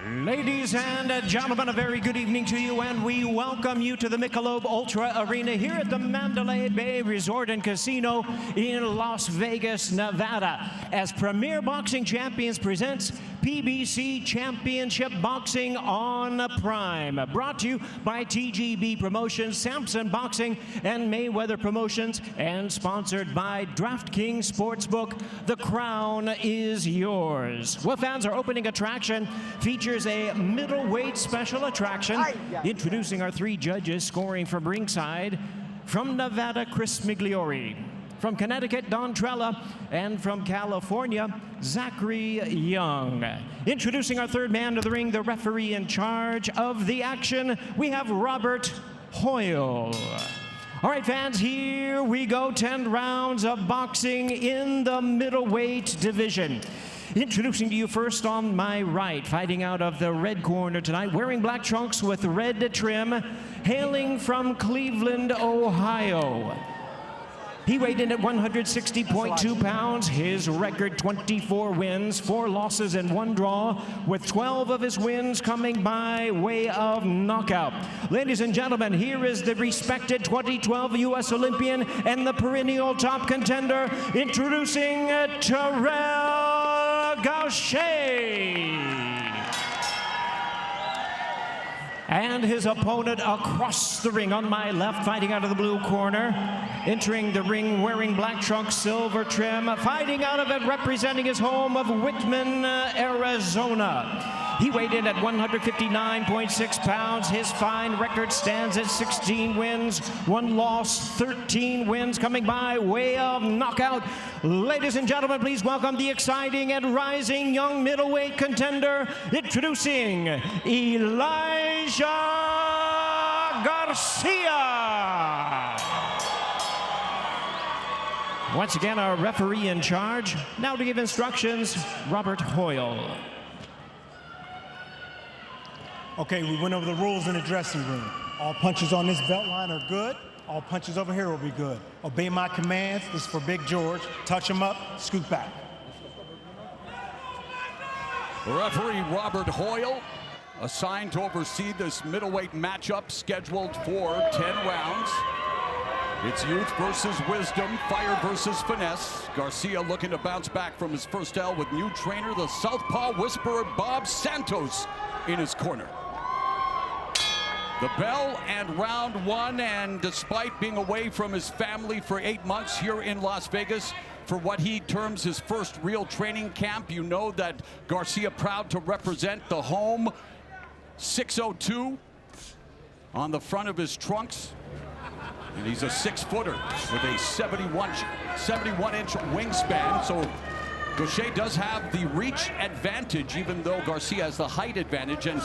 Ladies and gentlemen, a very good evening to you, and we welcome you to the Michelob Ultra Arena here at the Mandalay Bay Resort and Casino in Las Vegas, Nevada, as Premier Boxing Champions presents PBC Championship Boxing on Prime. Brought to you by TGB Promotions, Samson Boxing, and Mayweather Promotions, and sponsored by DraftKings Sportsbook. The crown is yours. Well, fans, our opening attraction features a middleweight special attraction. Introducing our three judges scoring from ringside. From Nevada, Chris Migliori. From Connecticut, Don Trella. And from California, Zachary Young. Introducing our third man to the ring, the referee in charge of the action, we have Robert Hoyle. All right, fans, here we go. 10 rounds of boxing in the middleweight division. Introducing to you first on my right, fighting out of the red corner tonight, wearing black trunks with red trim, hailing from Cleveland, Ohio. He weighed in at 160.2 pounds. His record, 24 wins, 4 losses, and 1 draw, with 12 of his wins coming by way of knockout. Ladies and gentlemen, here is the respected 2012 U.S. Olympian and the perennial top contender, introducing Terrell Gausha. And his opponent across the ring on my left, fighting out of the blue corner, entering the ring wearing black trunks, silver trim, fighting out of it, representing his home of Whitman, Arizona. He weighed in at 159.6 pounds. His fine record stands at 16 wins, 1 loss, 13 wins coming by way of knockout. Ladies and gentlemen, please welcome the exciting and rising young middleweight contender, introducing Elijah Garcia. Once again, our referee in charge. Now to give instructions, Robert Hoyle. Okay, we went over the rules in the dressing room. All punches on this belt line are good. All punches over here will be good. Obey my commands. This is for Big George. Touch him up, scoot back. Referee Robert Hoyle, assigned to oversee this middleweight matchup scheduled for 10 rounds. It's youth versus wisdom, fire versus finesse. Garcia looking to bounce back from his first L with new trainer, the Southpaw Whisperer Bob Santos, in his corner. The bell and round 1, and despite being away from his family for 8 months here in Las Vegas for what he terms his first real training camp, you know that Garcia proud to represent the home 602 on the front of his trunks. And he's a 6-footer with a 71-inch wingspan. So Gausha does have the reach advantage, even though Garcia has the height advantage. And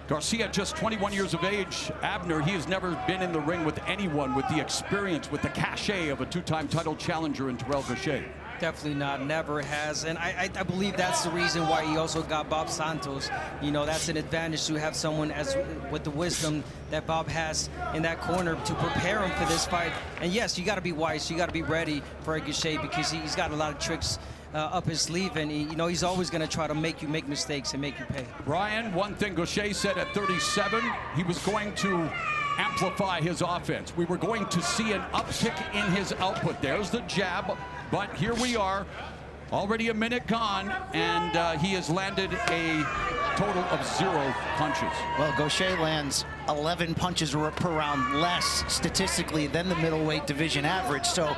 Garcia, just 21 years of age, Abner, he has never been in the ring with anyone with the experience, with the cachet of a 2-time title challenger in Terrell Gausha. Definitely not, never has. And I believe that's the reason why he also got Bob Santos. You know, that's an advantage to have someone as with the wisdom that Bob has in that corner to prepare him for this fight. And yes, you got to be wise, you got to be ready for Gausha, because he's got a lot of tricks up his sleeve, and you know he's always going to try to make you make mistakes and make you pay. Brian, one thing Gausha said at 37, he was going to amplify his offense. We were going to see an uptick in his output. There's the jab, but here we are, already a minute gone, and he has landed a total of 0 punches. Well, Gausha lands 11 punches per round less statistically than the middleweight division average. So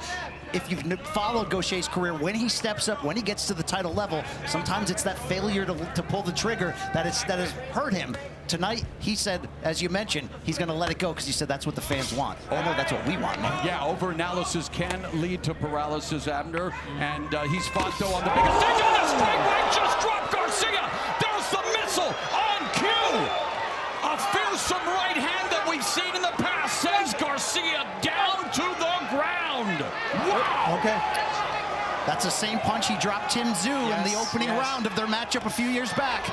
if you've followed Gausha's career, when he steps up, when he gets to the title level, sometimes it's that failure to pull the trigger that has hurt him. Tonight, he said, as you mentioned, he's going to let it go because he said that's what the fans want. I know that's what we want, man. Yeah, overanalysis can lead to paralysis, Abner. And he's fought, though, on the biggest stage. On the straight right, just dropped Garcia. There's the missile on cue. A fearsome right hand that we've seen in the past sends Garcia down to the ground. Wow. Okay. That's the same punch he dropped Tim Tszyu in the opening round of their matchup a few years back.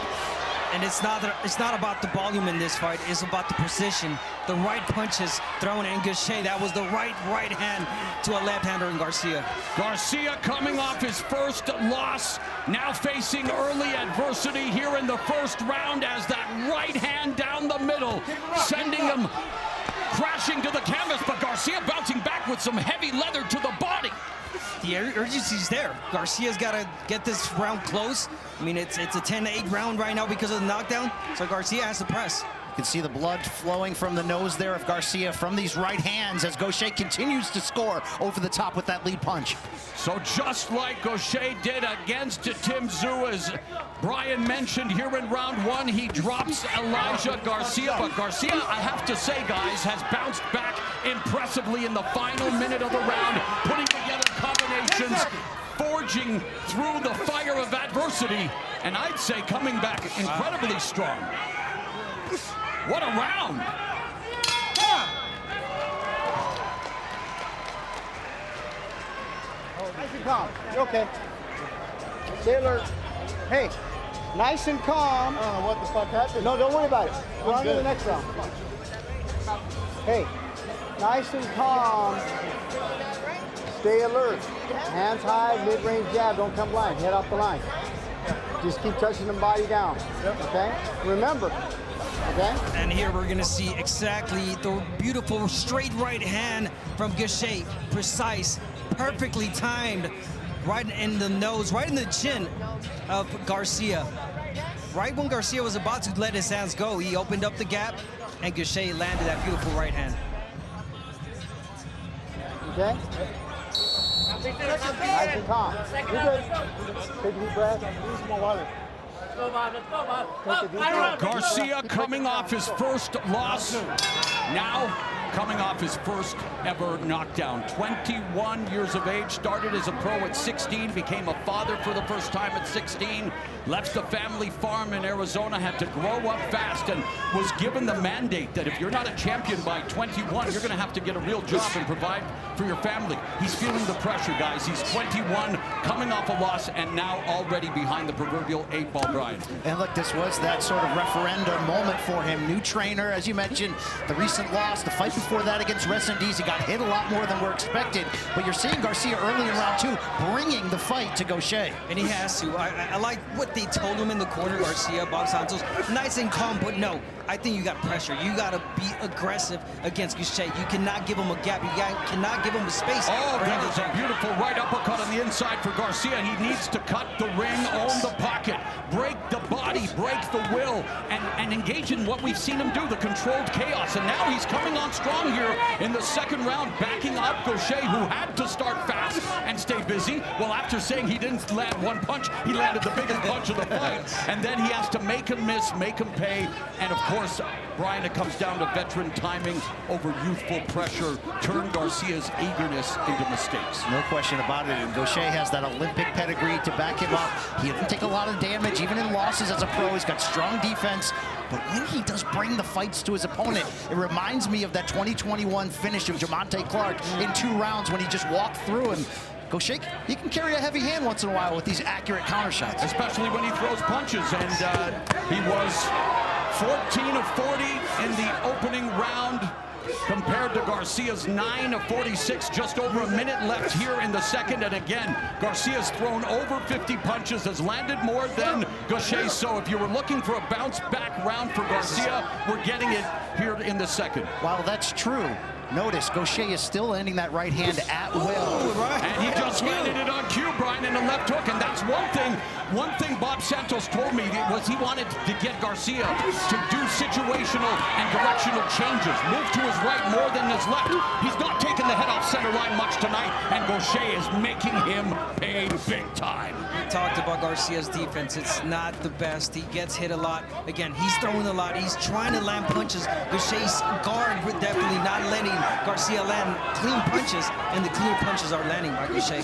And it's not about the volume in this fight. It's about the precision, the right punches thrown in. Gausha, that was the right hand to a left-hander in Garcia. Garcia coming off his first loss, now facing early adversity here in the first round as that right hand down the middle, sending him crashing to the canvas, but Garcia bouncing back with some heavy leather to the body. The urgency's there. Garcia's got to get this round close. I mean, it's a 10-8 round right now because of the knockdown, so Garcia has to press. You can see the blood flowing from the nose there of Garcia from these right hands as Gausha continues to score over the top with that lead punch. So just like Gausha did against Tim Tszyu, as Brian mentioned here in round one, he drops Elijah Garcia. But Garcia, I have to say, guys, has bounced back impressively in the final minute of the round, putting together combinations, forging through the fire of adversity, and I'd say coming back incredibly strong. What a round! Nice and calm. You're okay. Stay alert. Hey, nice and calm. I don't know what the fuck happened. No, don't worry about it. We're on to the next round. Hey, nice and calm. Stay alert. Hands high, mid-range jab. Don't come blind. Head off the line. Just keep touching the body down. Okay? Remember. Okay? And here we're going to see exactly the beautiful straight right hand from Gausha. Precise, perfectly timed, right in the nose, right in the chin of Garcia. Right when Garcia was about to let his hands go, he opened up the gap, and Gausha landed that beautiful right hand. Okay? Nice and calm. You're good. Take a deep breath. Use my wallet. Garcia coming off his first loss, now coming off his first ever knockdown. 21 years of age, started as a pro at 16, became a father for the first time at 16, left the family farm in Arizona, had to grow up fast, and was given the mandate that if you're not a champion by 21, you're going to have to get a real job and provide for your family. He's feeling the pressure, guys. He's 21, coming off a loss, and now already behind the proverbial 8-ball, Brian. And look, this was that sort of referendum moment for him. New trainer, as you mentioned, the recent loss, the fight before that against Resendez, he got hit a lot more than were expected. But you're seeing Garcia early in round two bringing the fight to Gausha. And he has to. I like what they told him in the corner, Garcia, Bob Santos. Nice and calm, but no. I think you got pressure. You got to be aggressive against Gausha. You cannot give him a gap. You cannot give him a space. Oh, that is a beautiful right uppercut on the inside for Garcia. He needs to cut the ring, own the pocket, break the body, break the will, and engage in what we've seen him do, the controlled chaos. And now he's coming on strong here in the second round, backing up Gausha, who had to start fast and stay busy. Well, after saying he didn't land one punch, he landed the biggest punch of the fight. And then he has to make him miss, make him pay. And of course, Brian, it comes down to veteran timing over youthful pressure. Turn Garcia's eagerness into mistakes. No question about it. And Gausha has that Olympic pedigree to back him up. He didn't take a lot of damage, even in losses as a pro. He's got strong defense. But when he does bring the fights to his opponent, it reminds me of that 2021 finish of Jamonte Clark in 2 rounds when he just walked through him. Gausha, he can carry a heavy hand once in a while with these accurate counter shots. Especially when he throws punches. And he was 14 of 40 in the opening round, compared to Garcia's 9 of 46, just over a minute left here in the second. And again, Garcia's thrown over 50 punches, has landed more than Gausha. So if you were looking for a bounce back round for Garcia, we're getting it here in the second. While that's true, notice Gausha is still landing that right hand at will. And he just landed it on cue, Brian, in the left hook. And that's one thing Bob Santos told me was he wanted to get Garcia to do situational and directional changes, move to his right more than his left. He's not taking the head off center line much tonight, and Gausha is making him pay big time. We talked about Garcia's defense. It's not the best. He gets hit a lot. Again, he's throwing a lot. He's trying to land punches. Gausha's guard would definitely not letting Garcia land clean punches, and the clean punches are landing by Gausha.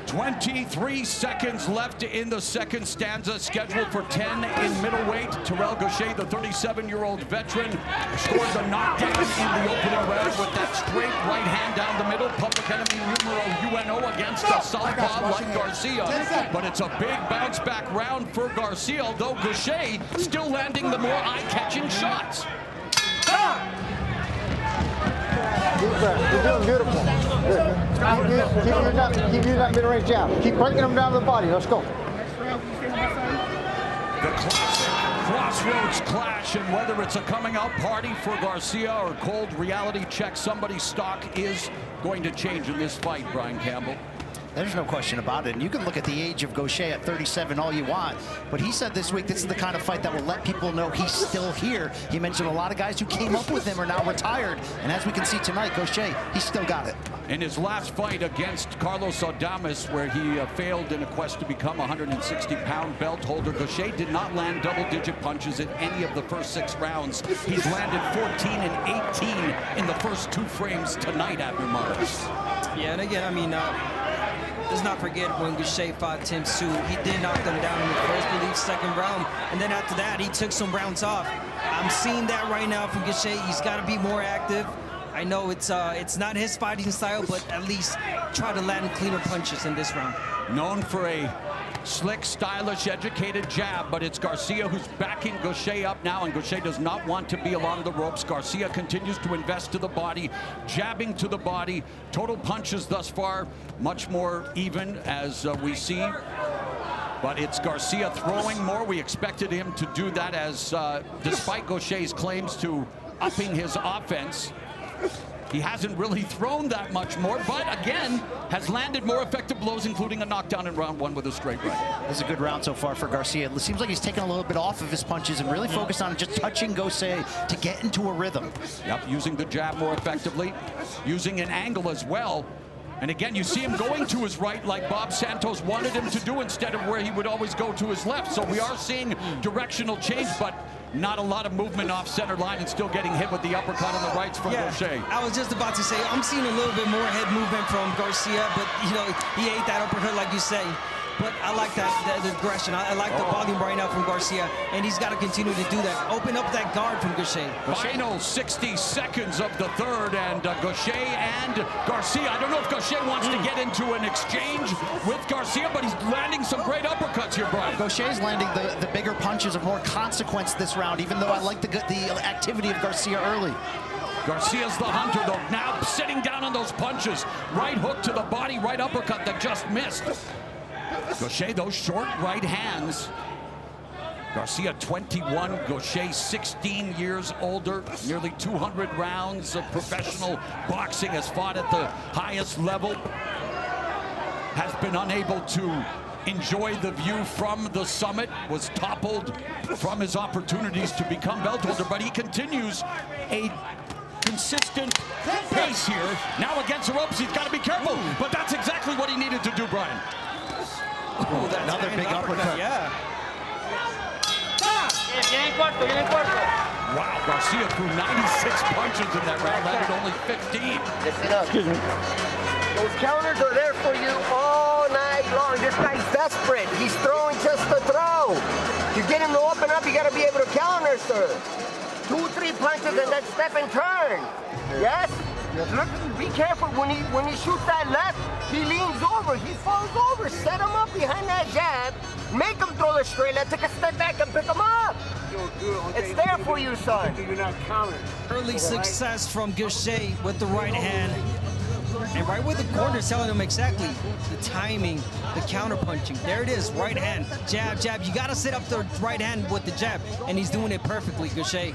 23 seconds left in the second stanza, scheduled for 10 in middleweight. Terrell Gausha, the 37-year-old veteran, scored the knockdown in the opening round with that straight right hand down the middle. Public enemy numero uno against a southpaw like Garcia. But it's a big bounce back round for Garcia, though Gausha still landing the more eye-catching shots. You're doing beautiful. Good. Keep using that mid-range jab. Keep breaking them down to the body. Let's go. The classic crossroads clash, and whether it's a coming out party for Garcia or cold reality check, somebody's stock is going to change in this fight, Brian Campbell. There's no question about it. And you can look at the age of Gausha at 37 all you want. But he said this week this is the kind of fight that will let people know he's still here. He mentioned a lot of guys who came up with him are now retired. And as we can see tonight, Gausha, he's still got it. In his last fight against Carlos Adames, where he failed in a quest to become a 160-pound belt holder, Gausha did not land double-digit punches in any of the first 6 rounds. He's landed 14 and 18 in the first 2 frames tonight, Abner Morris. Yeah, and again, I mean, let's not forget when Gausha fought Tim Tszyu, he did knock them down in the first, I believe, second round. And then after that, he took some rounds off. I'm seeing that right now from Gausha. He's got to be more active. I know it's not his fighting style, but at least try to land cleaner punches in this round. Known for a slick, stylish, educated jab, but it's Garcia who's backing Gausha up now, and Gausha does not want to be along the ropes. Garcia continues to invest to the body, jabbing to the body. Total punches thus far much more even, as we see. But it's Garcia throwing more. We expected him to do that, as despite Gausha's claims to upping his offense, he hasn't really thrown that much more, but again, has landed more effective blows, including a knockdown in round 1 with a straight right. This is a good round so far for Garcia. It seems like he's taken a little bit off of his punches and really focused on just touching Gausha to get into a rhythm. Yep, using the jab more effectively, using an angle as well. And again, you see him going to his right like Bob Santos wanted him to do, instead of where he would always go to his left. So we are seeing directional change, but not a lot of movement off center line, and still getting hit with the uppercut on the rights from Gausha. I was just about to say, I'm seeing a little bit more head movement from Garcia, but you know, he ate that uppercut like you say. But I like that aggression. I like the volume right now from Garcia, and he's got to continue to do that. Open up that guard from Gausha. Final 60 seconds of the third, and Gausha and Garcia. I don't know if Gausha wants to get into an exchange with Garcia, but he's landing some great uppercuts here, Brian. Gausha's landing the bigger punches of more consequence this round, even though I like the activity of Garcia early. Garcia's the hunter, though, now sitting down on those punches. Right hook to the body, right uppercut that just missed. Gausha, those short right hands. Garcia 21, Gausha 16 years older, nearly 200 rounds of professional boxing, has fought at the highest level, has been unable to enjoy the view from the summit, was toppled from his opportunities to become belt holder, but he continues a consistent pace here. Now against the ropes, he's got to be careful, but that's exactly what he needed to do, Brian. Oh, another big uppercut. Yeah. Wow, Garcia threw 96 punches in that round, landed only 15. Excuse me. Those counters are there for you all night long. This guy's desperate. He's throwing just to throw. You get him to open up, you got to be able to counter, sir. 2, 3 punches and then step and turn. Yes? Look, be careful when he shoots that left, he leans over, he falls over. Set him up behind that jab, make him throw the straight left, take a step back and pick him up. It's there for you, son. Early success from Gausha with the right hand. And right with the corner telling him exactly the timing, the counter punching. There it is, right hand, jab, jab. You got to set up the right hand with the jab, and he's doing it perfectly, Gausha.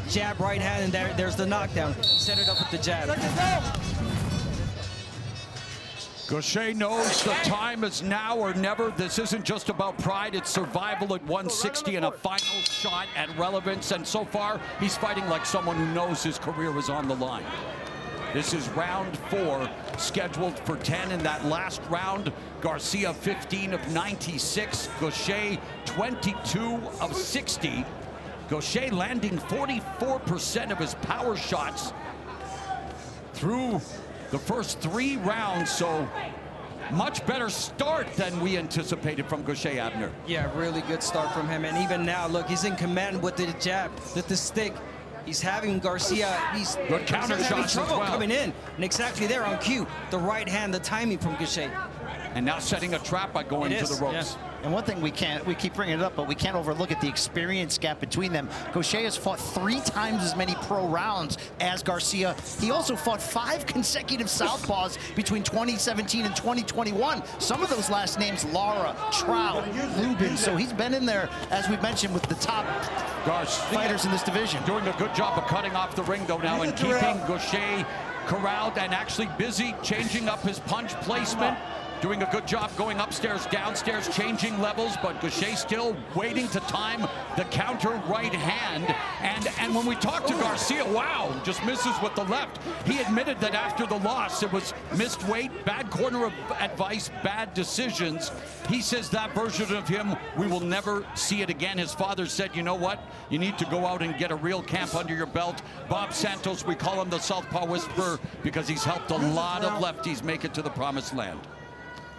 Jab, right hand, and there's the knockdown. Set it up with the jab. Gausha knows the time is now or never. This isn't just about pride, it's survival at 160 and a final shot at relevance. And so far, he's fighting like someone who knows his career is on the line. This is round 4, scheduled for 10. In that last round, Garcia 15 of 96, Gausha 22 of 60. Gausha landing 44% of his power shots through the first 3 rounds. So much better start than we anticipated from Gausha, Abner. Yeah, really good start from him. And even now, look, he's in command with the jab, with the stick. He's having Garcia, he's good counter having shots trouble as well. coming in. And exactly there on cue, the right hand, the timing from Gausha. And now setting a trap by going to the ropes. Yeah. And one thing we keep bringing it up, but we can't overlook at the experience gap between them. Gausha has fought 3 times as many pro rounds as Garcia. He also fought 5 consecutive southpaws between 2017 and 2021. Some of those last names, Lara, Trout, Lubin. So he's been in there, as we've mentioned, with the top fighters in this division. Doing a good job of cutting off the ring, though, now, and keeping Gausha corralled and actually busy, changing up his punch placement. Doing a good job going upstairs, downstairs, changing levels, but Gausha still waiting to time the counter right hand. And when we talk to Garcia, wow, just misses with the left. He admitted that after the loss, it was missed weight, bad corner of advice, bad decisions. He says that version of him, we will never see it again. His father said, you know what? You need to go out and get a real camp under your belt. Bob Santos, we call him the Southpaw Whisperer because he's helped a lot of lefties make it to the promised land.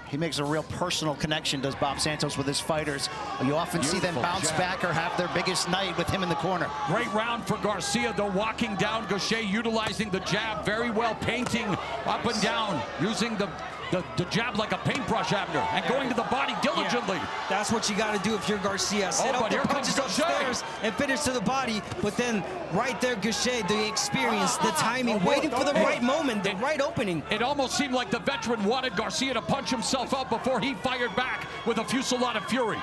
He makes a real personal connection, does Bob Santos, with his fighters. You often see them bounce back or have their biggest night with him in the corner. Great round for Garcia, though, walking down. Gausha utilizing the jab very well, painting up and down, using the jab like a paintbrush, Abner, and going to the body diligently. Yeah, that's what you got to do if you're Garcia. Set up the punches upstairs and finish to the body. But then right there, Gausha, the experience, the timing, waiting for the right moment, the right opening. It almost seemed like the veteran wanted Garcia to punch himself out before he fired back with a fusillade of fury.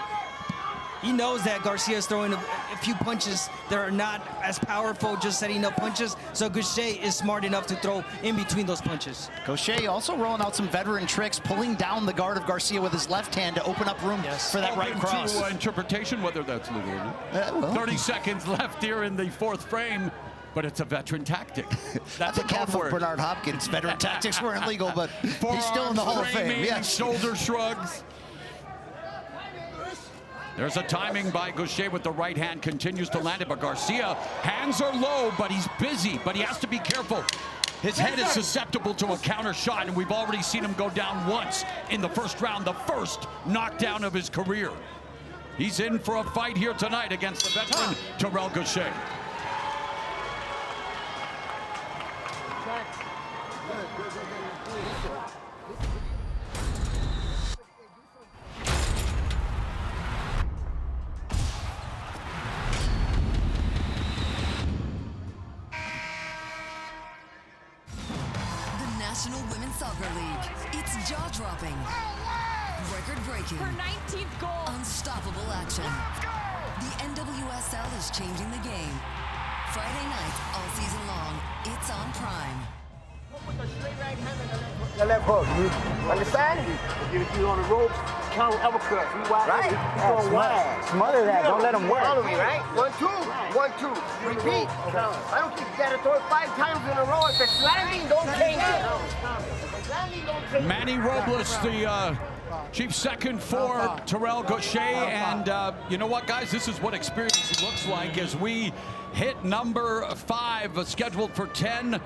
He knows that Garcia is throwing a few punches that are not as powerful, just setting up punches. So Gausha is smart enough to throw in between those punches. Gausha also rolling out some veteran tricks, pulling down the guard of Garcia with his left hand to open up room for that right cross. To interpretation, whether that's legal or not. 30 seconds left here in the 4th frame. But it's a veteran tactic. That's a half of Bernard Hopkins' veteran tactics weren't legal, but he's still in the Hall of Fame. Yes. Shoulder shrugs. There's a timing by Gausha with the right hand, continues to land it, but Garcia, hands are low, but he's busy, but he has to be careful. His head is susceptible to a counter shot, and we've already seen him go down once in the 1st round, the first knockdown of his career. He's in for a fight here tonight against the veteran Terrell Gausha. National Women's Soccer League. It's jaw-dropping, record-breaking, her 19th goal, unstoppable action. The NWSL is changing the game. Friday nights all season long. It's on Prime. The left hook, you understand? You on the ropes, counter uppercut. Right? Smother that. Don't let him work. Follow me, right? 1, 2, 1, 2. Repeat. I don't think you gotta throw it 5 times in a row. If it's landing, don't change it. Manny Robles, the chief second for Terrell Gausha, and you know what, guys? This is what experience looks like as we hit number 5, scheduled for 10.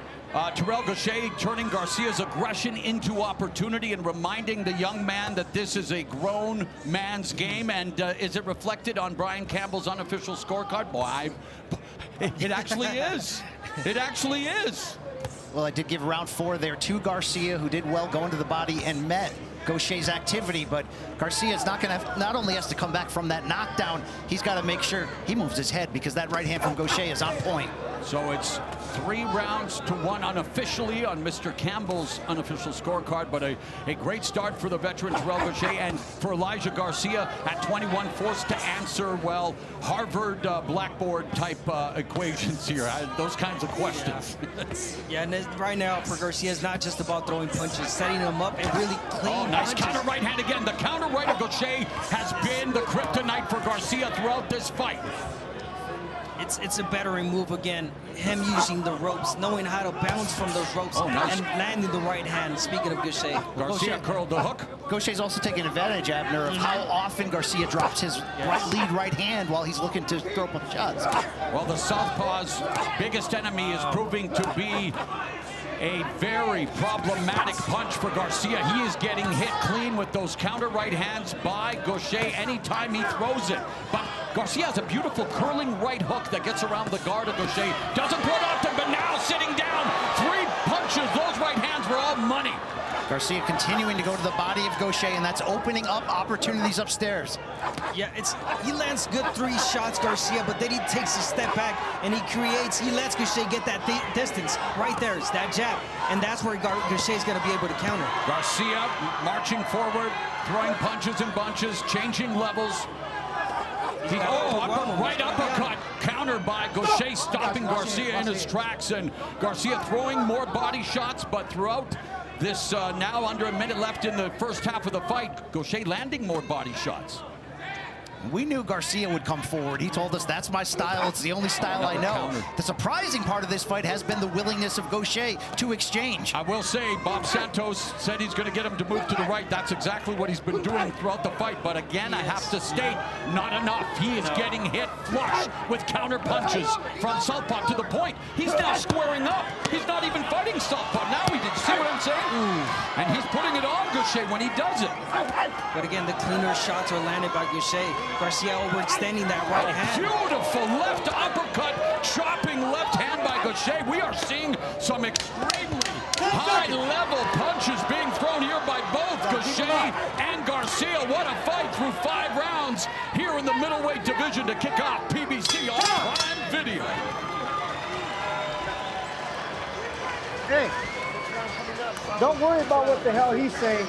Terrell Gausha turning Garcia's aggression into opportunity and reminding the young man that this is a grown man's game. And is it reflected on Brian Campbell's unofficial scorecard? Boy, it actually is. It actually is. Well, I did give round 4 there to Garcia, who did well going to the body and met Gausha's activity, but Garcia's not only has to come back from that knockdown, he's got to make sure he moves his head because that right hand from Gausha is on point. So it's 3 rounds to 1 unofficially on Mr. Campbell's unofficial scorecard, but a great start for the veteran Terrell Gausha, and for Elijah Garcia at 21, forced to answer, well, Harvard blackboard type equations here, those kinds of questions. Yeah, and right now for Garcia, it's not just about throwing punches, setting them up and really clean nice punches. counter right hand again. The counter right of Gausha has been the kryptonite for Garcia throughout this fight. It's a bettering move again. Him using the ropes, knowing how to bounce from those ropes and landing the right hand. Speaking of Gausha. Garcia curled the hook. Gausha's also taking advantage, Abner, of how often Garcia drops his right hand while he's looking to throw punch shots. Well, the southpaw's biggest enemy is proving to be A very problematic punch for Garcia. He is getting hit clean with those counter right hands by Gausha anytime he throws it. But Garcia has a beautiful curling right hook that gets around the guard of Gausha. Doesn't put it often, but now sitting down. 3 punches. Those right hands were all money. Garcia continuing to go to the body of Gausha, and that's opening up opportunities upstairs. Yeah, he lands good 3 shots, Garcia, but then he takes a step back and he lets Gausha get that distance. Right there, it's that jab. And that's where Gausha is going to be able to counter. Garcia marching forward, throwing punches in bunches, changing levels. Right uppercut, countered by Gausha, stopping Garcia in his tracks, and Garcia throwing more body shots, but throughout this now under a minute left in the first half of the fight, Gausha landing more body shots. We knew Garcia would come forward. He told us, that's my style. It's the only style I know. The surprising part of this fight has been the willingness of Gausha to exchange. I will say, Bob Santos said he's going to get him to move to the right. That's exactly what he's been doing throughout the fight. But again, I have to state, not enough. He is getting hit flush with counter punches from southpaw to the point. He's now squaring up. He's not even fighting southpaw. Now he did. See what I'm saying? And he's putting it on Gausha when he does it. But again, the cleaner shots are landed by Gausha. Garcia overextending that right hand. Beautiful left uppercut, chopping left hand by Gausha. We are seeing some extremely high-level punches being thrown here by both Gausha and Garcia. What a fight through 5 rounds here in the middleweight division to kick off PBC on Prime Video. Hey, don't worry about what the hell he's saying.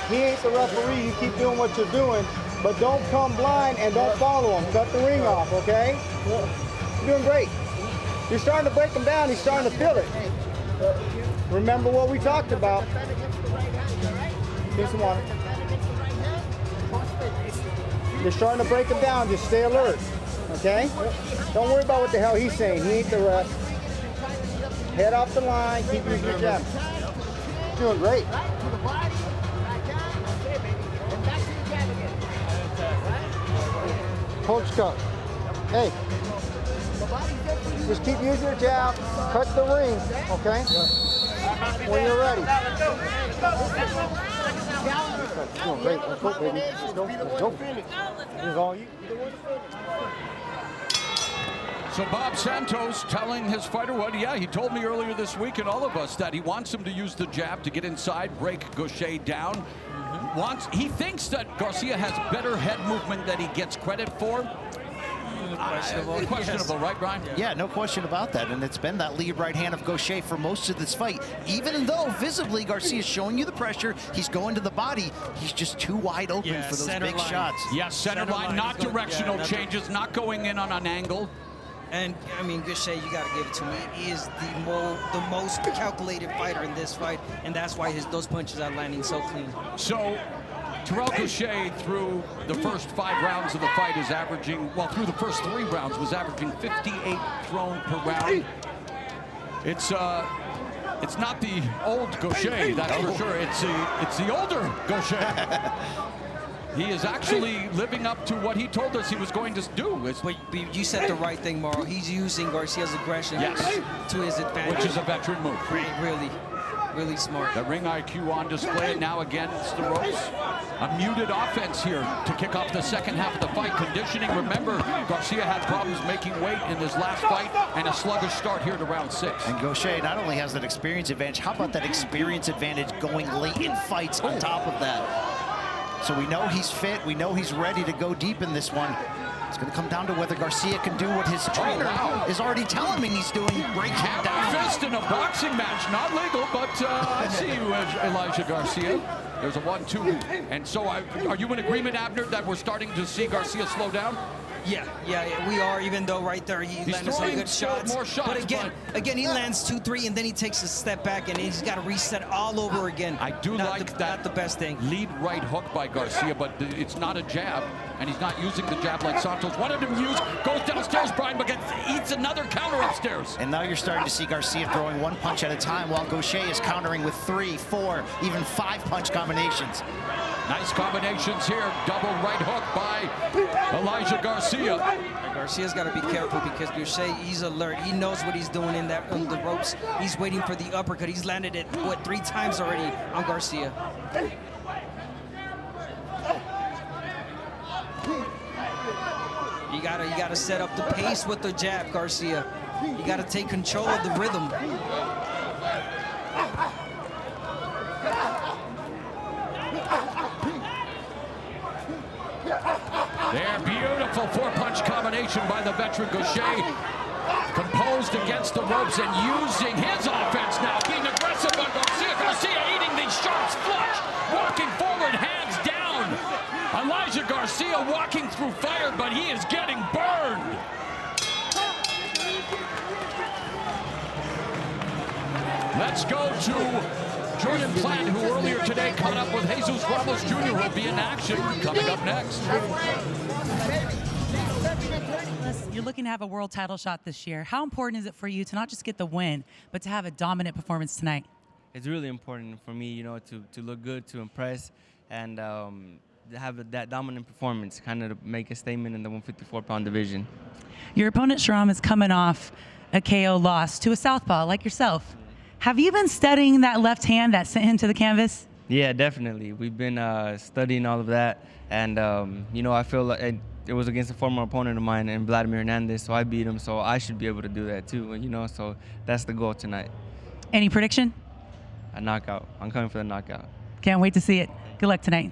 He ain't the referee. You keep doing what you're doing. But don't come blind and don't follow him. Cut the ring off, okay? You're doing great. You're starting to break him down. He's starting to feel it. Remember what we talked about. Take some water. You're starting to break him down. Just stay alert, okay? Don't worry about what the hell he's saying. He ain't the ref. Head off the line. Keep using your jab. You're doing great. Coach cut. Hey, just keep using your jab, cut the ring, okay? When you're ready. You're doing great. Let's go, baby. Let's go. Let's go. This is all you. So Bob Santos telling his fighter what? Yeah, he told me earlier this week and all of us that he wants him to use the jab to get inside, break Gausha down. He thinks that Garcia has better head movement than he gets credit for. Questionable, right, Brian? Yeah, no question about that. And it's been that lead right hand of Gausha for most of this fight. Even though visibly Garcia's showing you the pressure, he's going to the body, he's just too wide open for those big shots. Yes, center line, not directional changes, not going in on an angle. And I mean, Gausha, you got to give it to him. He is the most calculated fighter in this fight, and that's why those punches are landing so clean. So Terrell Gausha through the first 5 rounds of the fight is averaging, well, through the first 3 rounds was averaging 58 thrown per round. It's not the old Gausha, that's for sure. It's the older Gausha. He is actually living up to what he told us he was going to do. But you said the right thing, Mauro. He's using Garcia's aggression to his advantage. Which is a veteran move. Really smart. The ring IQ on display now against the ropes. A muted offense here to kick off the second half of the fight. Conditioning, remember, Garcia had problems making weight in his last fight and a sluggish start here to round 6. And Gausha not only has that experience advantage, how about that experience advantage going late in fights on top of that? So we know he's fit. We know he's ready to go deep in this one. It's going to come down to whether Garcia can do what his trainer is already telling him he's doing. Break him down. Fist in a boxing match. Not legal, but I see you, Elijah Garcia. There's a 1-2. And so are you in agreement, Abner, that we're starting to see Garcia slow down? Yeah, we are, even though right there he's landing some good shots. More shots. But again, he lands 2-3, and then he takes a step back, and he's got to reset all over again. I do like that. Not the best thing. Lead right hook by Garcia, but it's not a jab, and he's not using the jab like Santos wanted him to use. Goes downstairs, Brian, but eats another counter upstairs. And now you're starting to see Garcia throwing 1 punch at a time, while Gausha is countering with 3, 4, even 5 punch combinations. Nice combinations here. Double right hook by Elijah Garcia. Garcia's got to be careful because Gausha, he's alert. He knows what he's doing in that on the ropes. He's waiting for the uppercut. He's landed it, what, 3 times already on Garcia. You gotta set up the pace with the jab, Garcia. You gotta take control of the rhythm. There, beautiful 4-punch combination by the veteran Gausha. Composed against the ropes and using his offense now, being aggressive on Garcia. Garcia eating these shots flush, walking forward, hands down. Elijah Garcia walking through fire, but he is getting burned. Let's go to Jordan Platt, who earlier today caught up with Jesus Ramos Jr., who will be in action coming up next. You're looking to have a world title shot this year. How important is it for you to not just get the win, but to have a dominant performance tonight? It's really important for me, you know, to look good, to impress, and to have that dominant performance, kind of to make a statement in the 154-pound division. Your opponent, Sharam, is coming off a KO loss to a southpaw like yourself. Have you been studying that left hand that sent him to the canvas? Yeah, definitely. We've been studying all of that, and you know, I feel like it was against a former opponent of mine, and Vladimir Hernandez, so I beat him, so I should be able to do that too, you know, so that's the goal tonight. Any prediction? A knockout. I'm coming for the knockout. Can't wait to see it. Good luck tonight.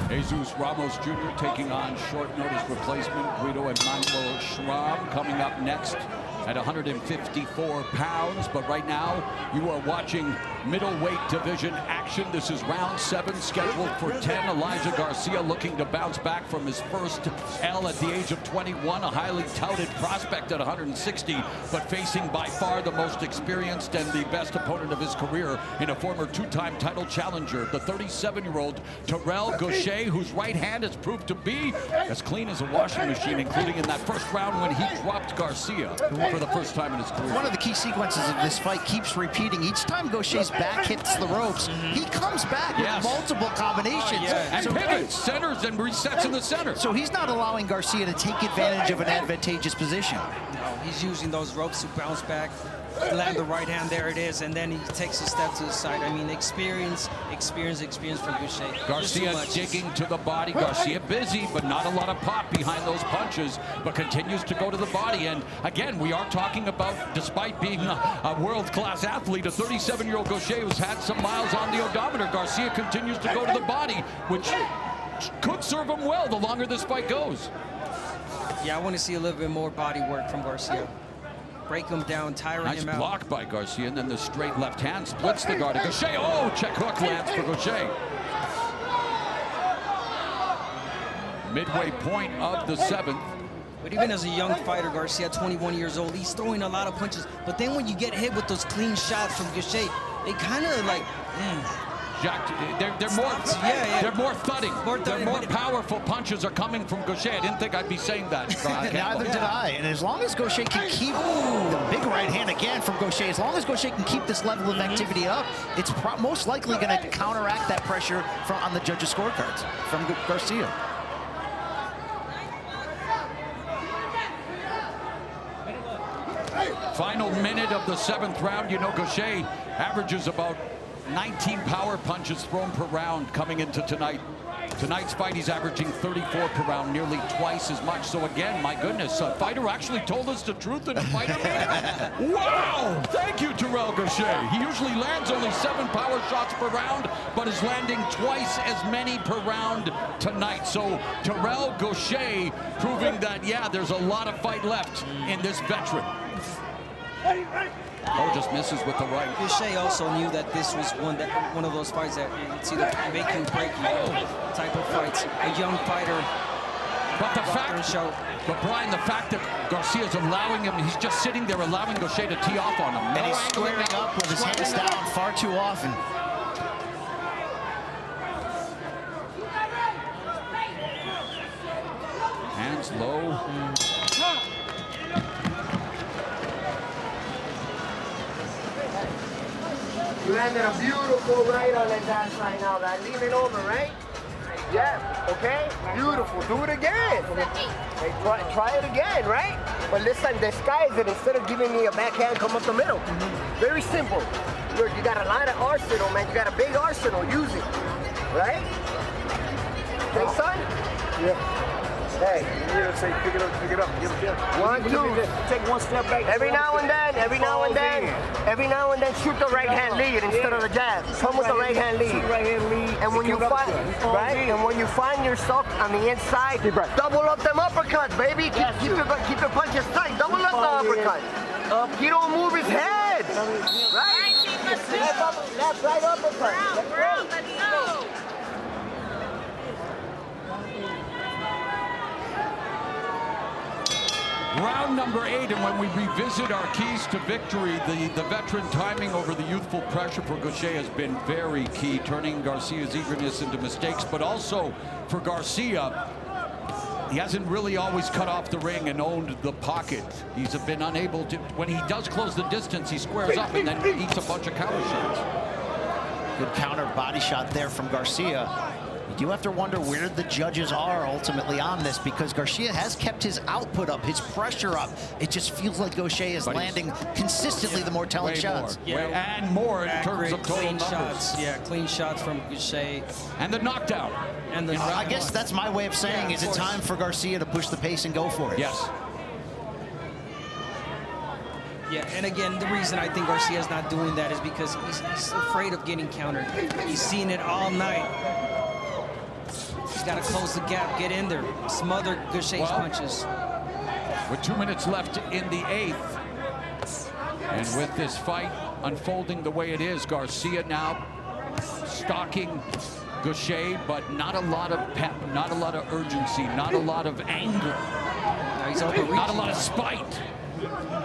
Jesus Ramos Jr. taking on short notice replacement Guido Emmanuel Schramm coming up next at 154 pounds. But right now, you are watching middleweight division action. This is round 7, scheduled for 10. Elijah Garcia looking to bounce back from his first L at the age of 21, a highly touted prospect at 160, but facing by far the most experienced and the best opponent of his career in a former 2-time title challenger, the 37-year-old Terrell Gausha, whose right hand has proved to be as clean as a washing machine, including in that first round when he dropped Garcia for the first time in his career. One of the key sequences of this fight keeps repeating. Each time Gausha's back hits the ropes, he comes back with multiple combinations. And so pivots, centers, and resets in the center. So he's not allowing Garcia to take advantage of an advantageous position. No, he's using those ropes to bounce back, land the right hand, there it is, and then he takes a step to the side. I mean, experience from Gausha. Garcia digging to the body. Garcia busy, but not a lot of pop behind those punches, but continues to go to the body. And again, we are talking about, despite being a world-class athlete, a 37-year-old Gausha who's had some miles on the odometer. Garcia continues to go to the body, which could serve him well the longer this fight goes. Yeah, I want to see a little bit more body work from Garcia. Break him down, tiring him out. Nice block by Garcia, and then the straight left hand splits the guard of Gausha. Oh, check hook lands for Gausha. Midway point of the 7th. But even as a young fighter, Garcia, 21 years old, he's throwing a lot of punches. But then when you get hit with those clean shots from Gausha, they kind of like, they're more thudding. They're more powerful punches are coming from Gausha. I didn't think I'd be saying that. Neither did I. And as long as Gausha can keep the big right hand again from Gausha, as long as Gausha can keep this level of activity up, it's most likely going to counteract that pressure on the judges' scorecards from Garcia. Final minute of the 7th round. You know, Gausha averages about 19 power punches thrown per round coming into tonight. Tonight's fight, he's averaging 34 per round, nearly twice as much. So again, my goodness, a fighter actually told us the truth in a fighter. Wow! Thank you, Terrell Gausha. He usually lands only 7 power shots per round, but is landing twice as many per round tonight. So Terrell Gausha proving that, yeah, there's a lot of fight left in this veteran. Oh, just misses with the right. Gausha also knew that this was one of those fights that it's either make you break you type of fights. A young fighter. But but Brian, the fact that Garcia's allowing him, he's just sitting there allowing Gausha to tee off on him. And he's squaring up with his hands down far too often. Hands low. You landed a beautiful right on that dash right now. That lean it over, right? Yeah, okay? Beautiful. Do it again. Hey, try it again, right? But this time disguise it instead of giving me a backhand come up the middle. Very simple. Look, you got a lot of arsenal, man. You got a big arsenal. Use it, right? Okay, son? Yeah. Hey. You need to say, pick it up, pick it up. One, two. Take one step back. Every now and then, every now and then, shoot the right hand lead instead of the jab. Come with the right hand lead. And when you find, right? And when you find yourself on the inside, double up them uppercuts, baby. Keep your punches tight. Double up the uppercuts. He don't move his head, right? Left, right uppercut. Let's go. Round number 8, and when we revisit our keys to victory, the veteran timing over the youthful pressure for Gausha has been very key, turning Garcia's eagerness into mistakes, but also for Garcia, he hasn't really always cut off the ring and owned the pocket. He's been unable to, when he does close the distance, he squares up and then eats a bunch of counter shots. Good counter body shot there from Garcia. You do have to wonder where the judges are ultimately on this, because Garcia has kept his output up, his pressure up. It just feels like Gausha is landing consistently the more telling shots. And more in terms of total clean numbers. shots. Yeah, clean shots from Gausha. And the knockdown. And the I guess that's my way of saying, is it time for Garcia to push the pace and go for it? Yes. Yeah, and again, the reason I think Garcia's not doing that is because he's afraid of getting countered. He's seen it all night. He's got to close the gap, get in there, smother Gausha's punches. With 2 minutes left in the 8th, and with this fight unfolding the way it is, Garcia now stalking Gausha, but not a lot of pep, not a lot of urgency, not a lot of anger, not a lot of spite.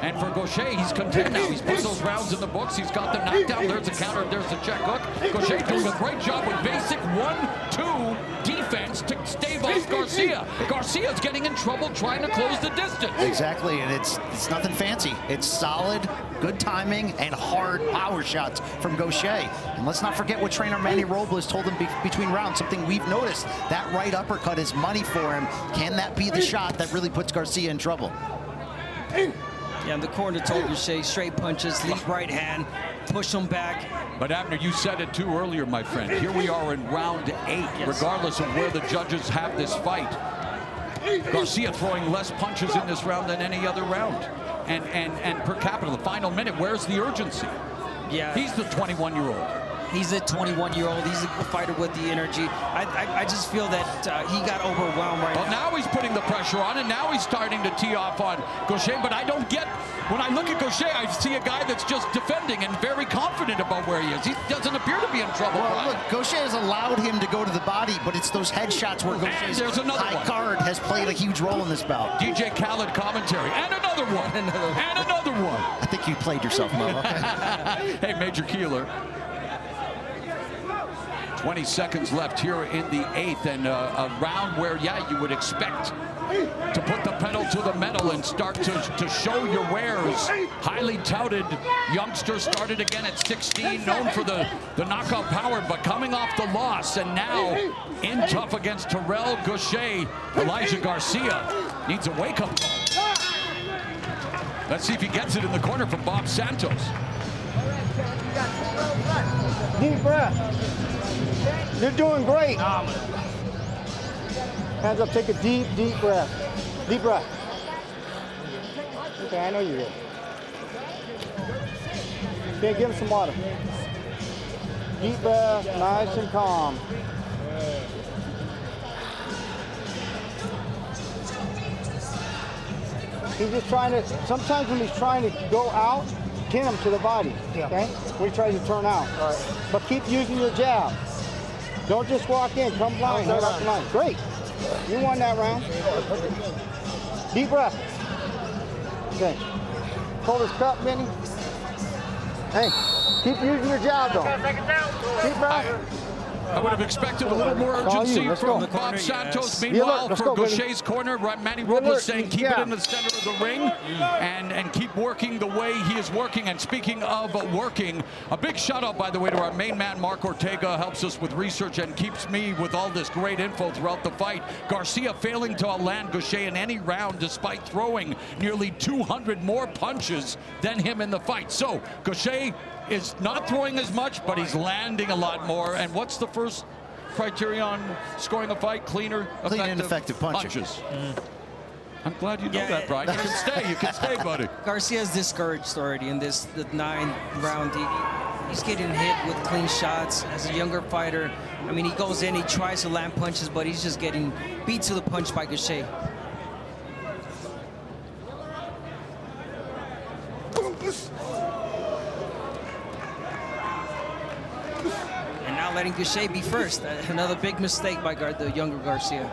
And for Gausha, he's content now. He's put those rounds in the books. He's got the knockdown. There's a counter. There's a check hook. Gausha doing a great job with basic 1-2 defense to stave off Garcia. Garcia's getting in trouble trying to close the distance. Exactly, and it's nothing fancy. It's solid, good timing, and hard power shots from Gausha. And let's not forget what trainer Manny Robles told him between rounds, something we've noticed. That right uppercut is money for him. Can that be the shot that really puts Garcia in trouble? Yeah, and the corner told Gausha, straight punches, lead right hand, push him back. But Abner, you said it too earlier, my friend. Here we are in round 8, regardless of where the judges have this fight. Garcia throwing less punches in this round than any other round. And per capita, the final minute, where's the urgency? Yeah. He's the 21-year-old. He's a 21-year-old. He's a fighter with the energy. I just feel that he got overwhelmed right now. Well, now he's putting the pressure on, and now he's starting to tee off on Gausha. But I don't get, when I look at Gausha, I see a guy that's just defending and very confident about where he is. He doesn't appear to be in trouble. Well, look, Gausha has allowed him to go to the body, but it's those headshots where Gausha's high guard has played a huge role in this bout. DJ Khaled commentary, and another one, and another one. I think you played yourself, Mo. Okay? Hey, Major Keeler. 20 seconds left here in the 8th, and a round where, yeah, you would expect to put the pedal to the metal and start to show your wares. Highly touted youngster, started again at 16, known for the knockout power, but coming off the loss, and now in tough against Terrell Gausha. Elijah Garcia needs a wake-up call. Let's see if he gets it in the corner from Bob Santos. Deep breath. You're doing great. Hands up, take a deep, deep breath. Deep breath. Okay, I know you will. Okay, give him some water. Deep breath, nice and calm. He's just trying to, sometimes when he's trying to go out, pin him to the body, okay? When he tries to turn out. All right. But keep using your jab. Don't just walk in, come blind, right off the line. Great. You won that round. Deep breath. Okay. Hold his cup, Benny. Hey, keep using your jab, though. Deep breath. I would have expected a little more urgency from Bob Santos. Meanwhile, for Gausha's corner, Manny Robles saying keep it in the center of the ring and keep working the way he is working. And speaking of working, a big shout out, by the way, to our main man, Mark Ortega, helps us with research and keeps me with all this great info throughout the fight. Garcia failing to land Gausha in any round despite throwing nearly 200 more punches than him in the fight. So Gausha is not throwing as much, but he's landing a lot more. And what's the first criterion on scoring a fight? Clean and effective punches. I'm glad you know that, Brian. You can stay. You can stay, buddy. Garcia's discouraged already in the 9th round. He's getting hit with clean shots. As a younger fighter, I mean, he goes in, he tries to land punches, but he's just getting beat to the punch by Gausha. And now letting Gausha be first. Another big mistake by the younger Garcia.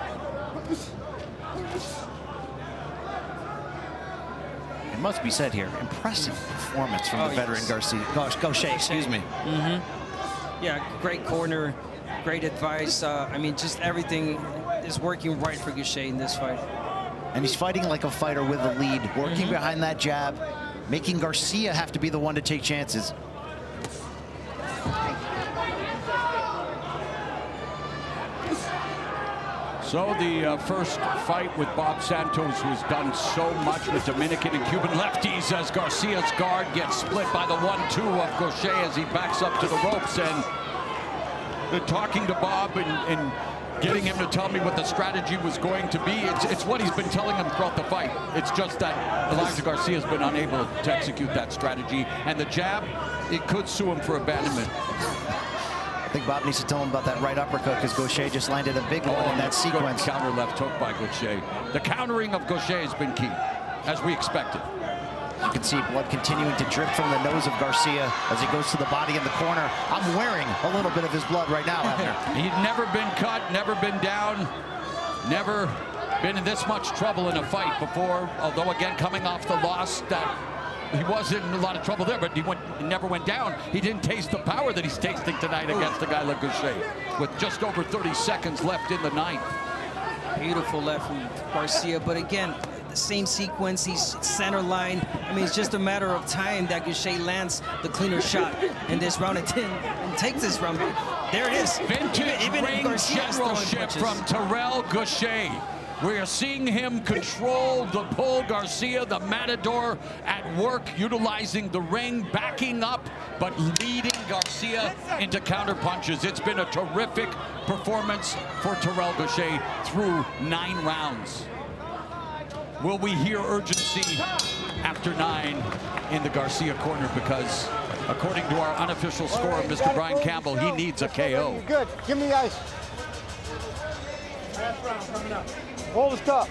It must be said here, impressive performance from the veteran Gausha, excuse me. Yeah, great corner, great advice. I mean, just everything is working right for Gausha in this fight. And he's fighting like a fighter with a lead, working behind that jab, making Garcia have to be the one to take chances. So the first fight with Bob Santos was done so much with Dominican and Cuban lefties as Garcia's guard gets split by the 1-2 of Gausha as he backs up to the ropes. And talking to Bob and getting him to tell me what the strategy was going to be, it's what he's been telling him throughout the fight. It's just that Elijah Garcia has been unable to execute that strategy. And the jab, it could sue him for abandonment. I think Bob needs to tell him about that right uppercut because Gausha just landed a big one in that sequence. Counter left hook by Gausha. The countering of Gausha has been key, as we expected. You can see blood continuing to drip from the nose of Garcia as he goes to the body in the corner. I'm wearing a little bit of his blood right now, Abner. He'd never been cut, never been down, never been in this much trouble in a fight before, although again coming off the loss that he was in a lot of trouble there, but he never went down. He didn't taste the power that he's tasting tonight against a guy like Gausha with just over 30 seconds left in the 9th. Beautiful left from Garcia, but again, the same sequence, he's center line. I mean, it's just a matter of time that Gausha lands the cleaner shot in this round and takes this round. There it is. Vintage even ring generalship from Terrell Gausha. We are seeing him control the pull. Garcia, the matador, at work, utilizing the ring, backing up, but leading Garcia into counter punches. It's been a terrific performance for Terrell Gausha through 9 rounds. Will we hear urgency after 9 in the Garcia corner? Because according to our unofficial scorer, Mr. Brian Campbell, he needs a KO. Good. Give me ice. Last round coming up. Hold his cup.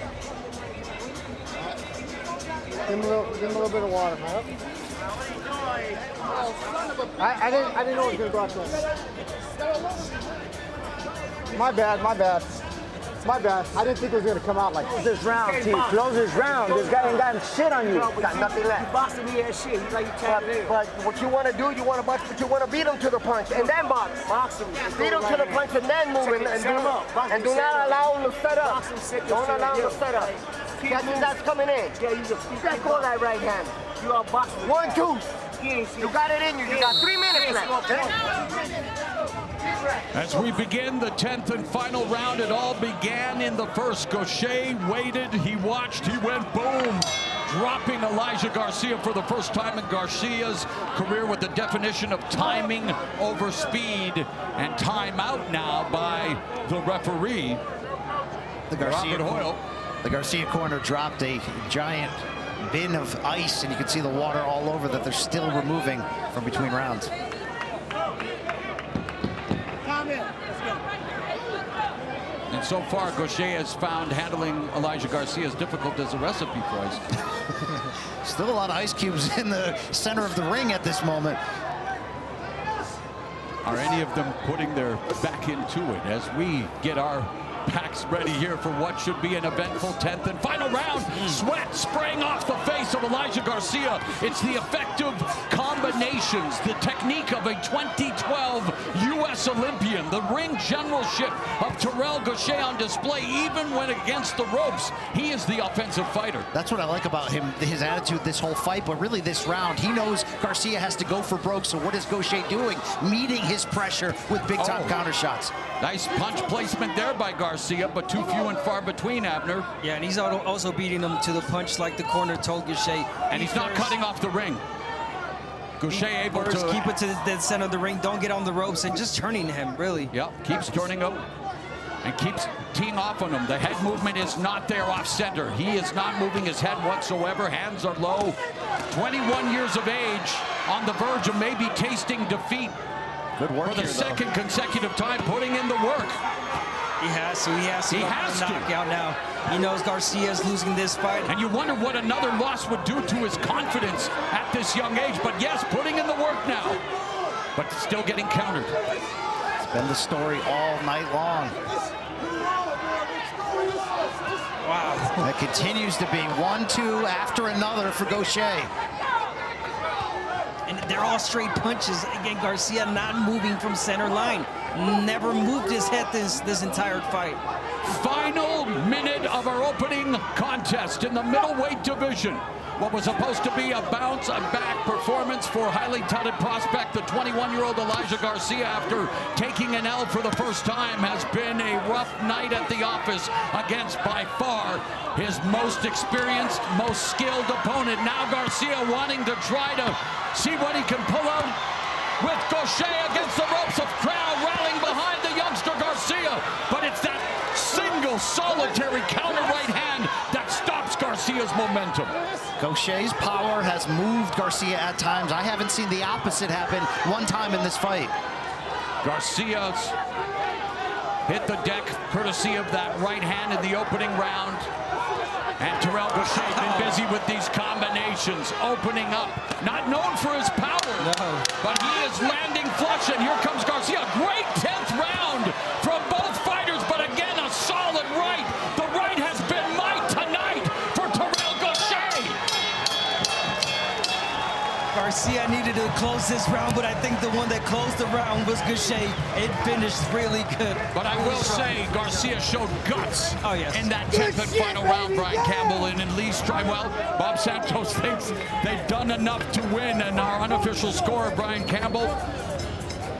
Give him a little bit of water, man. I didn't know it was gonna go out there. My bad. I didn't think it was gonna come out like this round, T. Close this round. This guy ain't got shit on you. Got nothing left. You boxing me as shit. You like you tapped in. But what you want to do, you want to box, but you want to beat him to the punch and then box. Box him. Beat him to the punch and then move him and do not allow him to set up. Don't allow him to set up. That means that's coming in. Yeah, you Let go of that right hand. You are boxing. 1, 2. You got it in you. You got 3 minutes left. As we begin the 10th and final round, it all began in the first. Gausha waited, he watched, he went boom, dropping Elijah Garcia for the first time in Garcia's career with the definition of timing over speed, and timeout now by the referee, Robert Hoyle. The Garcia corner dropped a giant bin of ice, and you can see the water all over that they're still removing from between rounds. And so far, Gausha has found handling Elijah Garcia as difficult as a recipe for ice cream. Still a lot of ice cubes in the center of the ring at this moment. Are any of them putting their back into it as we get our packs ready here for what should be an eventful 10th and final round? Sweat spraying off the face case of Elijah Garcia, it's the effective combinations, the technique of a 2012 U.S. Olympian, the ring generalship of Terrell Gausha on display, even when against the ropes. He is the offensive fighter. That's what I like about him, his attitude this whole fight, but really this round. He knows Garcia has to go for broke, so what is Gausha doing? Meeting his pressure with big-time counter shots. Nice punch placement there by Garcia, but too few and far between, Abner. Yeah, and he's also beating him to the punch like the corner told Gausha. And he's not cutting off the ring. Gausha able to keep it to the center of the ring, don't get on the ropes, and just turning him, really. Yep, keeps turning him and keeps teeing off on him. The head movement is not there off center. He is not moving his head whatsoever. Hands are low. 21 years of age, on the verge of maybe tasting defeat. Good work for the second consecutive time, putting in the work. He has to. He has to knock out now. He knows Garcia's losing this fight. And you wonder what another loss would do to his confidence at this young age. But yes, putting in the work now, but still getting countered. It's been the story all night long. Wow. That continues to be 1-2 after another for Gausha. And they're all straight punches. Again, Garcia not moving from center line. Never moved his head this entire fight. Final minute of our opening contest in the middleweight division. What was supposed to be a bounce-back performance for highly touted prospect, the 21-year-old Elijah Garcia, after taking an L for the first time, has been a rough night at the office against, by far, his most experienced, most skilled opponent. Now Garcia wanting to try to see what he can pull out with Gausha against the ropes, of crowd rallying behind the youngster Garcia. But it's that single solitary counter right hand that stops Garcia's momentum. Gausha's power has moved Garcia at times. I haven't seen the opposite happen one time in this fight. Garcia's hit the deck courtesy of that right hand in the opening round. And Terrell Gausha has been busy with these combinations, opening up. Not known for his power, but he is landing flush, and here comes Garcia. Great 10th round from both fighters, but again, a solid right. The right has been might tonight for Terrell Gausha. Garcia needed to close this round, but I think the one that closed the round was Gausha. It finished really good. But I will say, Garcia showed guts in that 10th and final round, Brian Campbell, and in Lee's try. Well, Bob Santos thinks they've done enough to win, and our unofficial score, Brian Campbell,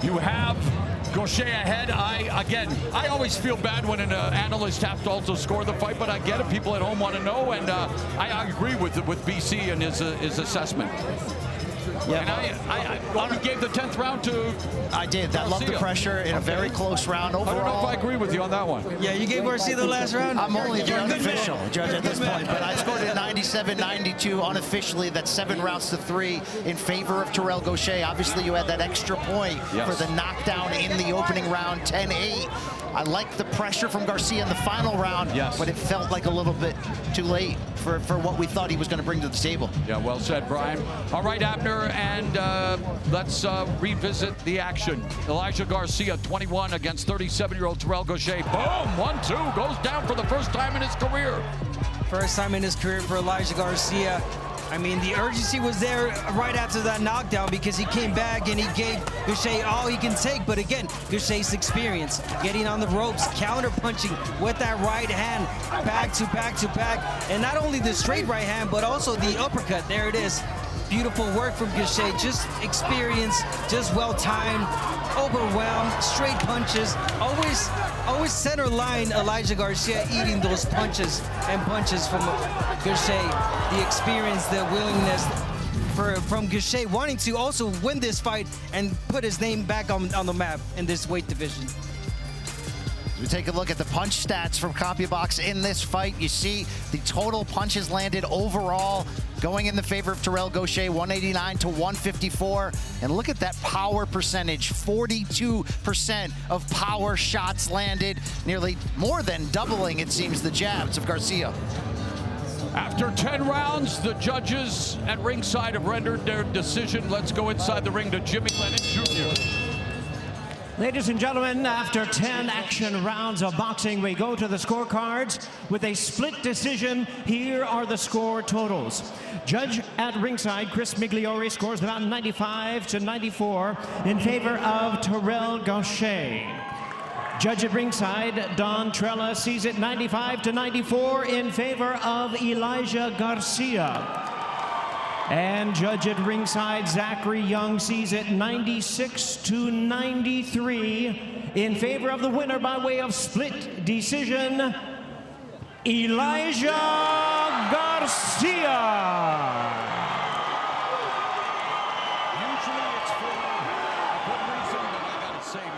you have Gausha ahead. I always feel bad when an analyst has to also score the fight, but I get it. People at home want to know, and I agree with BC and his assessment. Yeah, and you gave the 10th round to I did. I love the pressure in a very close round overall. I don't know if I agree with you on that one. Yeah, you gave Garcia the last round? I'm only the unofficial judge at this point, but I scored it 97-92 unofficially. That's 7 rounds to 3 in favor of Terrell Gausha. Obviously, you had that extra point for the knockdown in the opening round, 10-8. I liked the pressure from Garcia in the final round, but it felt like a little bit too late for what we thought he was going to bring to the table. Yeah, well said, Brian. All right, Abner, and let's revisit the action. Elijah Garcia, 21, against 37-year-old Terrell Gausha. Boom, 1-2, goes down for the first time in his career. First time in his career for Elijah Garcia. I mean, the urgency was there right after that knockdown because he came back and he gave Gausha all he can take. But again, Gausha's experience, getting on the ropes, counter punching with that right hand, back to back to back. And not only the straight right hand, but also the uppercut. There it is. Beautiful work from Gausha, just experience, just well-timed, overwhelmed, straight punches. Always center line Elijah Garcia eating those punches and punches from Gausha. The experience, the willingness from Gausha wanting to also win this fight and put his name back on the map in this weight division. We take a look at the punch stats from CompuBox in this fight. You see the total punches landed overall going in the favor of Terrell Gausha, 189 to 154. And look at that power percentage, 42% of power shots landed, nearly more than doubling, it seems, the jabs of Garcia. After 10 rounds, the judges at ringside have rendered their decision. Let's go inside the ring to Jimmy Lennon Jr. Ladies and gentlemen, after 10 action rounds of boxing, we go to the scorecards with a split decision. Here are the score totals. Judge at ringside, Chris Migliori, scores about 95 to 94 in favor of Terrell Gausha. Judge at ringside, Don Trella, sees it 95 to 94 in favor of Elijah Garcia. And judge at ringside, Zachary Young, sees it 96 to 93 in favor of the winner by way of split decision, Elijah Garcia.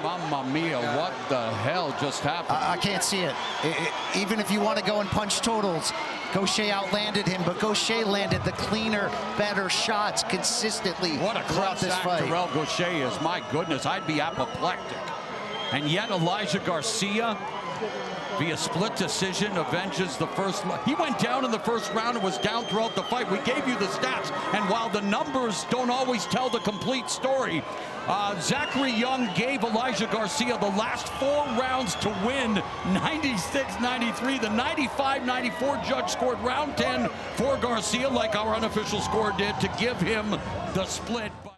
Mamma mia, what the hell just happened? I can't see it. Even if you want to go and punch totals, Gausha outlanded him, but Gausha landed the cleaner, better shots consistently What a throughout class this act fight. Terrell Gausha is. My goodness, I'd be apoplectic. And yet Elijah Garcia, via split decision, avenges the first. He went down in the first round and was down throughout the fight. We gave you the stats, and while the numbers don't always tell the complete story, Zachary Young gave Elijah Garcia the last 4 rounds to win, 96-93. The 95-94 judge scored round 10 for Garcia, like our unofficial score did, to give him the split.